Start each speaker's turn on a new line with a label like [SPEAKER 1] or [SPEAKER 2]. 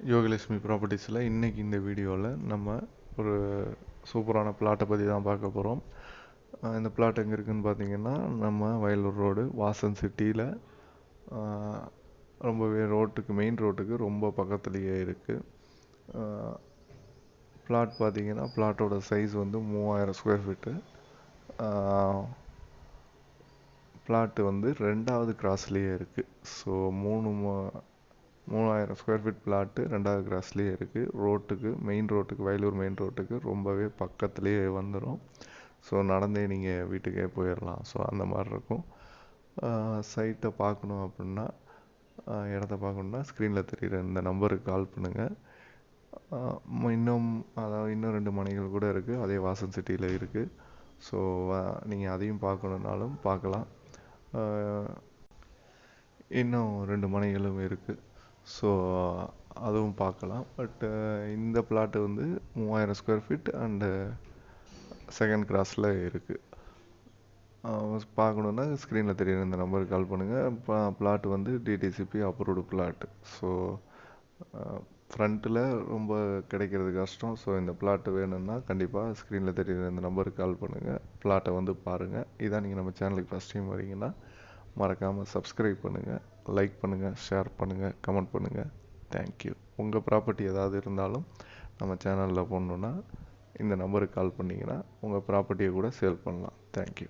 [SPEAKER 1] யோகலட்சுமி ப்ராப்பர்ட்டிஸில் இன்றைக்கி இந்த வீடியோவில் நம்ம ஒரு சூப்பரான பிளாட்டை பற்றி தான் பார்க்க போகிறோம். இந்த பிளாட் எங்கே இருக்குதுன்னு பார்த்தீங்கன்னா, நம்ம வயலூர் ரோடு வாசன் சிட்டியில் ரொம்பவே மெயின் ரோட்டுக்கு ரொம்ப பக்கத்துலேயே இருக்குது. பிளாட் பார்த்தீங்கன்னா, பிளாட்டோட சைஸ் வந்து 3000 ஸ்கொயர் ஃபீட்டு. பிளாட்டு வந்து 2வது கிராஸ்லேயே இருக்குது. ஸோ 3000 ஸ்கொயர் ஃபீட் பிளாட்டு 2வது கிராஸ்லேயே இருக்குது. மெயின் ரோட்டுக்கு வயலூர் மெயின் ரோட்டுக்கு ரொம்பவே பக்கத்துலேயே வந்துடும். ஸோ நடந்தே நீங்கள் வீட்டுக்கே போயிடலாம். ஸோ அந்த மாதிரி இருக்கும். சைட்டை பார்க்கணும் அப்படின்னா, இடத்த பார்க்கணுன்னா ஸ்க்ரீனில் தெரிகிற இந்த நம்பருக்கு கால் பண்ணுங்கள். இன்னும் 2 மனைகள் கூட இருக்குது, அதே வாசன் சிட்டியில் இருக்குது. ஸோ நீங்கள் அதையும் பார்க்கணுன்னாலும் பார்க்கலாம். இன்னும் 2 மனைகளும் இருக்குது. ஸோ அதுவும் பார்க்கலாம். இந்த பிளாட்டு வந்து 3000 ஸ்கொயர் ஃபீட் அண்டு 2nd கிராஸில் இருக்குது. பார்க்கணுன்னா ஸ்க்ரீனில் தெரியுற இந்த நம்பருக்கு கால் பண்ணுங்கள். பிளாட்டு வந்து டிடிசிபி அப்ரூவ்டு பிளாட்டு. ஸோ ஃப்ரண்ட்டில் ரொம்ப கிடைக்கிறது கஷ்டம். ஸோ இந்த பிளாட்டு வேணும்னா கண்டிப்பாக ஸ்க்ரீனில் தெரியுற இந்த நம்பருக்கு கால் பண்ணுங்கள். பிளாட்டை வந்து பாருங்கள். இதான் நீங்கள் நம்ம சேனலுக்கு ஃபஸ்ட் டைம் வரீங்கன்னா மறக்காமல் சப்ஸ்கிரைப் பண்ணுங்கள், லைக் பண்ணுங்கள், ஷேர் பண்ணுங்கள், கமெண்ட் பண்ணுங்கள். தேங்க்யூ. உங்கள் ப்ராப்பர்ட்டி ஏதாவது இருந்தாலும் நம்ம சேனலில் போடணுன்னா இந்த நம்பருக்கு கால் பண்ணிங்கன்னா உங்கள் ப்ராப்பர்ட்டியை கூட சேல் பண்ணலாம். தேங்க்யூ.